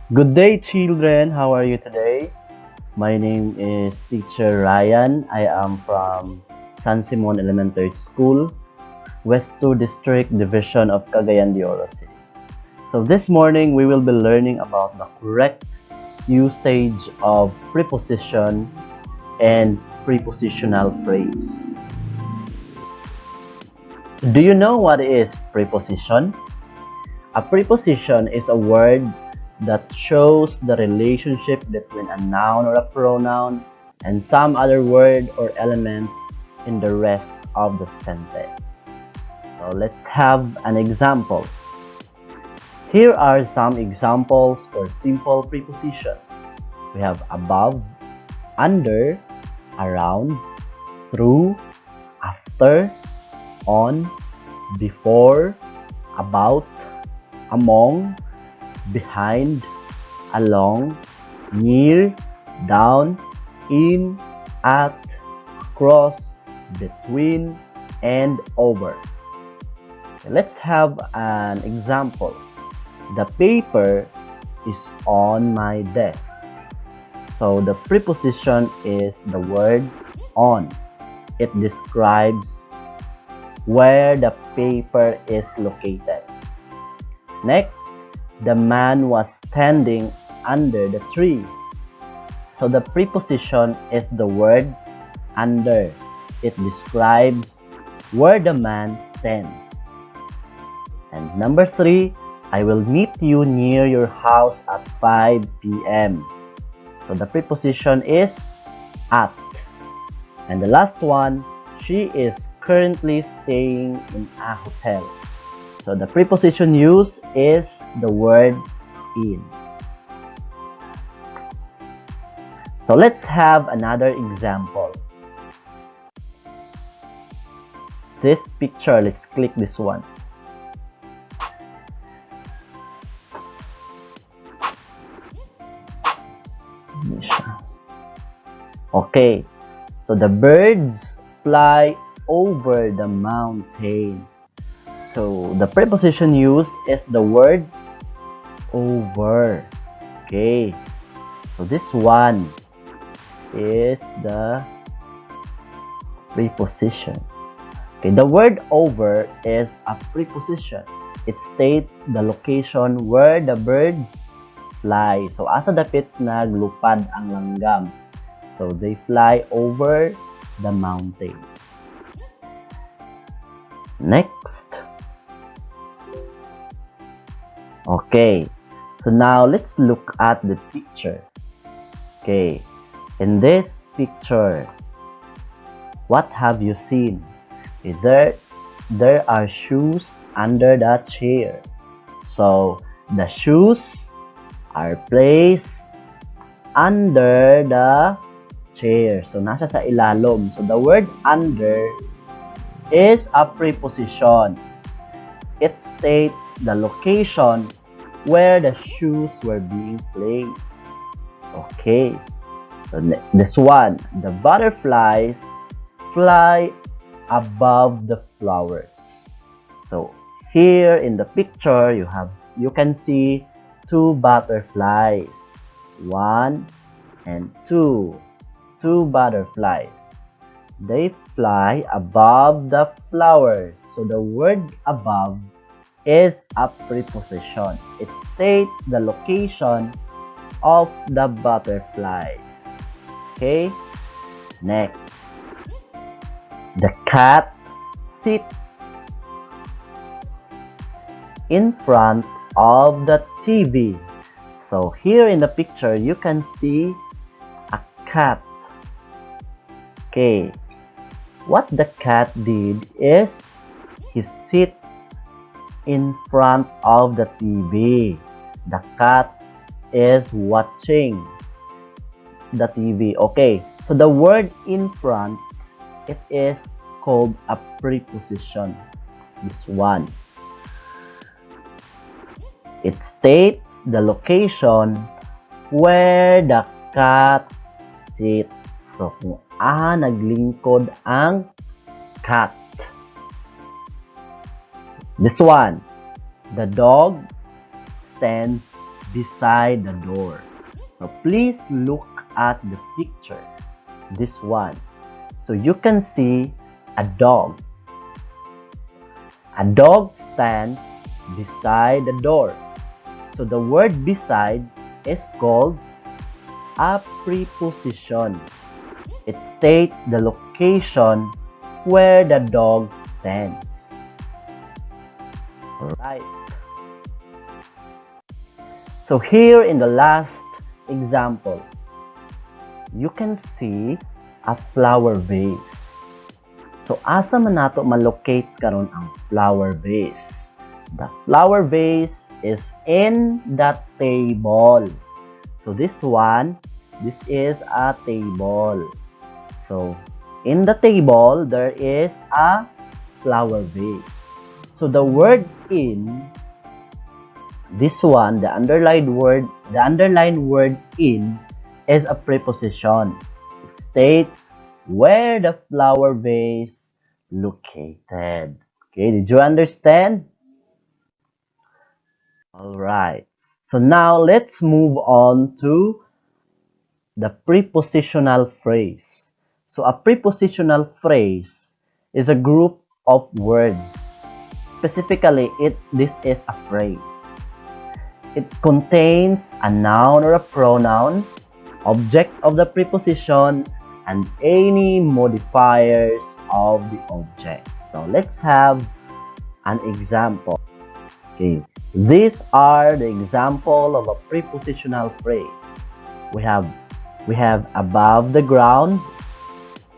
Good day, children. How are you today? My name is Teacher Ryan. I am from San Simon Elementary School, West 2 District Division of Cagayan de Oro City. So this morning, we will be learning about the correct usage of preposition and prepositional phrase. Do you know what is preposition? A preposition is a word that shows the relationship between a noun or a pronoun and some other word or element in the rest of the sentence. So let's have an example. Here are some examples for simple prepositions. We have above, under, around, through, after, on, before, about, among, behind, along, near, down, in, at, across, between, and over. Let's have an example. The paper is on my desk. So the preposition is the word on. It describes where the paper is located. Next, the man was standing under the tree. So the preposition is the word under. It describes where the man stands. And number 3, I will meet you near your house at 5 p.m. So the preposition is at. And the last one, she is currently staying in a hotel. So the preposition used is the word in. So let's have another example. This picture, let's click this one. Okay, so the birds fly over the mountain. So the preposition used is the word over. Okay, so this one is the preposition. Okay, the word over is a preposition. It states the location where the birds fly. So asa dapit naglupad ang langgam. So they fly over the mountain. Next. Okay, so now let's look at the picture. Okay, in this picture, what have you seen? There are shoes under the chair. So the shoes are placed under the chair. So nasa sa ilalom. So the word under is a preposition. It states the location where the shoes were being placed. Okay, so this one, the butterflies fly above the flowers. So here in the picture, you can see 2 butterflies, 1 and 2 butterflies. They fly above the flower. So the word above is a preposition. It states the location of the butterfly. Okay? Next. The cat sits in front of the TV. So here in the picture, you can see a cat. Okay. What the cat did is he sits in front of the TV. The cat is watching the TV. Okay, so the word in front, it is called a preposition. This one. It states the location where the cat sits. So kung naglingkod ang cat. This one, the dog stands beside the door. So please look at the picture, this one. So you can see a dog. A dog stands beside the door. So the word beside is called a preposition. It states the location where the dog stands. Alright. So here in the last example, you can see a flower vase. So asa man nato malocate karon ang flower vase? The flower vase is in the table. So this is a table. So in the table, there is a flower vase. So the word in, this one, the underlined word in is a preposition. It states where the flower vase located. Okay, did you understand? Alright, so now let's move on to the prepositional phrase. So a prepositional phrase is a group of words. Specifically, this is a phrase. It contains a noun or a pronoun, object of the preposition, and any modifiers of the object. So let's have an example. Okay, these are the example of a prepositional phrase. We have above the ground,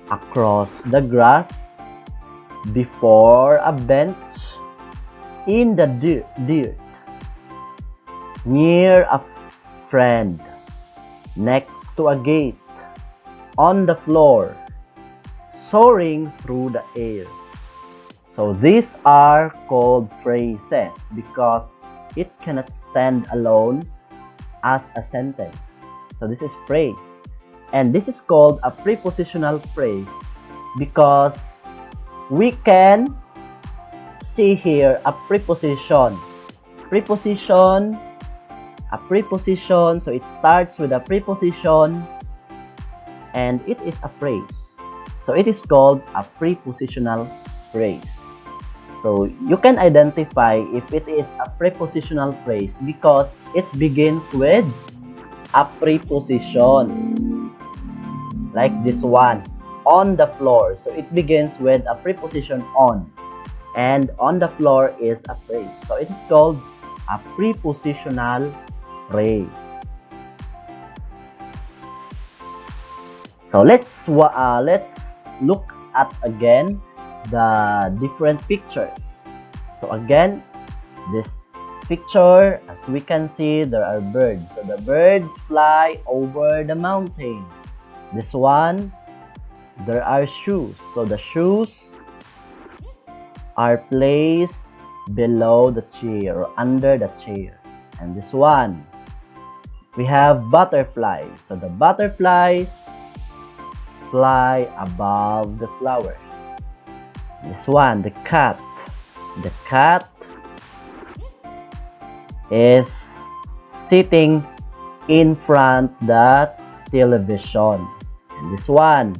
across the grass, before a bench, in the dirt, near a friend, next to a gate, on the floor, soaring through the air. So these are called phrases because it cannot stand alone as a sentence. So this is phrase. And this is called a prepositional phrase because we can see here a preposition. A preposition, so it starts with a preposition and it is a phrase. So it is called a prepositional phrase. So you can identify if it is a prepositional phrase because it begins with a preposition. Like this one, on the floor. So it begins with a preposition on. And on the floor is a phrase. So it is called a prepositional phrase. So let's look at again the different pictures. So again, this picture, as we can see, there are birds. So the birds fly over the mountain. This one, there are shoes. So the shoes are placed below the chair or under the chair. And this one, we have butterflies. So the butterflies fly above the flowers. This one, the cat. The cat is sitting in front the television. And this one,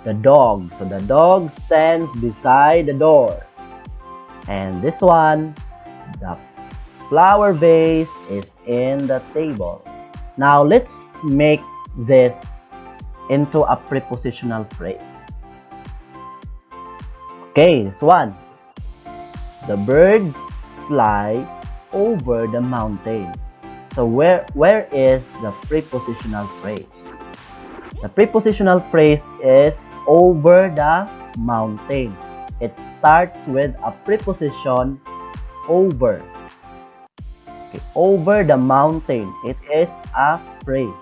the dog. So the dog stands beside the door. And this one, the flower vase is in the table. Now let's make this into a prepositional phrase. Okay, this one. The birds fly over the mountain. So where is the prepositional phrase? The prepositional phrase is over the mountain. It starts with a preposition over. Okay, over the mountain. It is a phrase.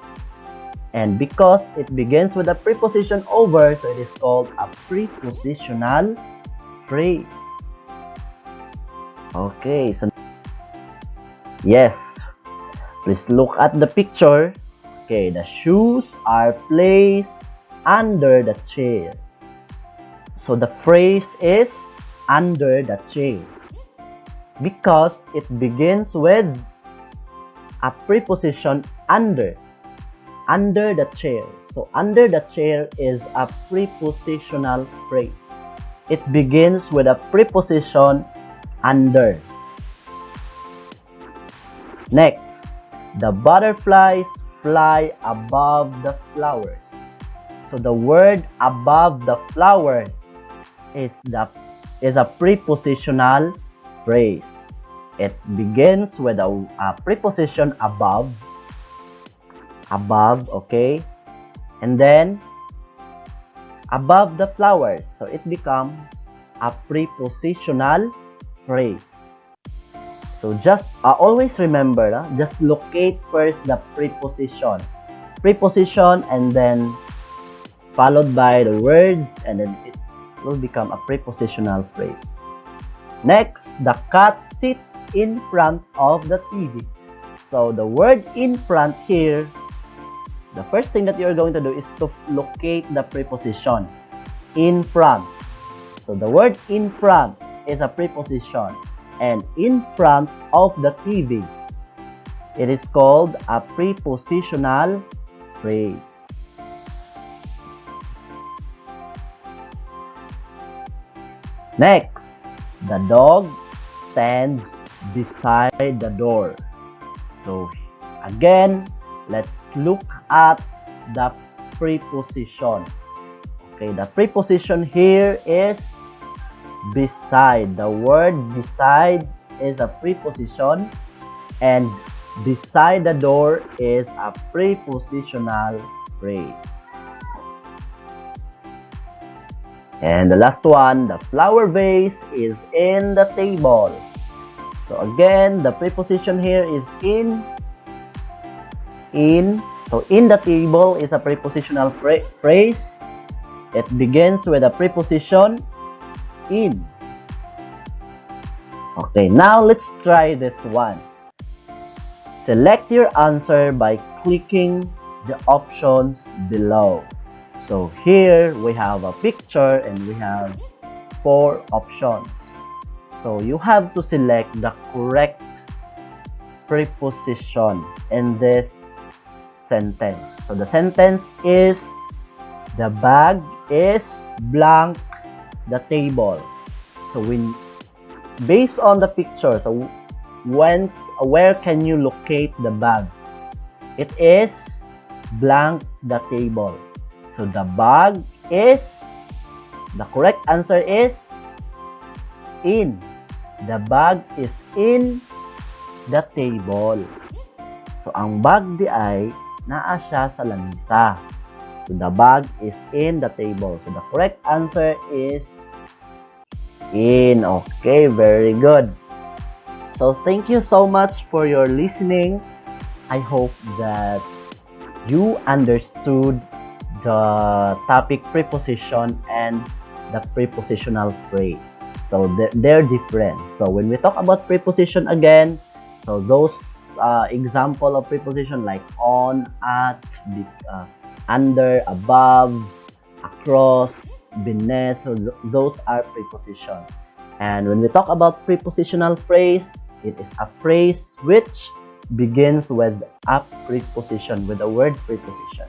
And because it begins with a preposition over, so it is called a prepositional phrase. Okay, so yes, please look at the picture. Okay, the shoes are placed under the chair. So the phrase is under the chair because it begins with a preposition under. Under the chair. So under the chair is a prepositional phrase. It begins with a preposition under. Next, the butterflies fly above the flowers. So the word above the flowers is a prepositional phrase. It begins with a preposition above, okay? And then above the flowers. So it becomes a prepositional phrase. So just always remember, just locate first the preposition. Preposition and then followed by the words, and then it will become a prepositional phrase. Next, the cat sits in front of the TV. So the word in front here, the first thing that you're going to do is to locate the preposition in front. So the word in front is a preposition, and in front of the TV, it is called a prepositional phrase. Next, the dog stands beside the door. So again, let's look at the preposition. Okay, the preposition here is beside. The word beside is a preposition, and beside the door is a prepositional phrase. And the last one, the flower vase is in the table. So again, the preposition here is in. So in the table is a prepositional phrase. It begins with a preposition in. Okay, now let's try this one. Select your answer by clicking the options below. So here we have a picture and we have 4 options. So you have to select the correct preposition in this sentence. So the sentence is, the bag is blank the table. So based on the picture, so where can you locate the bag? It is blank the table. So the bag is, the correct answer is in. The bag is in the table. So ang bag di ay naa siya sa lamisa. So the bag is in the table. So the correct answer is in. Okay, very good. So thank you so much for your listening. I hope that you understood the topic preposition and the prepositional phrase. So they're different. So when we talk about preposition again, so those example of preposition like on, at, under, above, across, beneath, so those are preposition. And when we talk about prepositional phrase, it is a phrase which begins with a preposition, with the word preposition.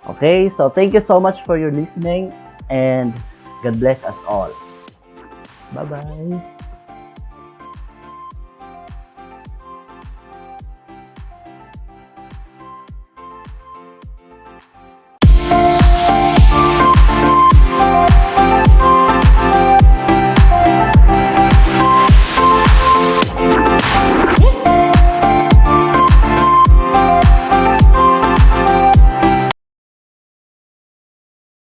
Okay, so thank you so much for your listening, and God bless us all. Bye-bye.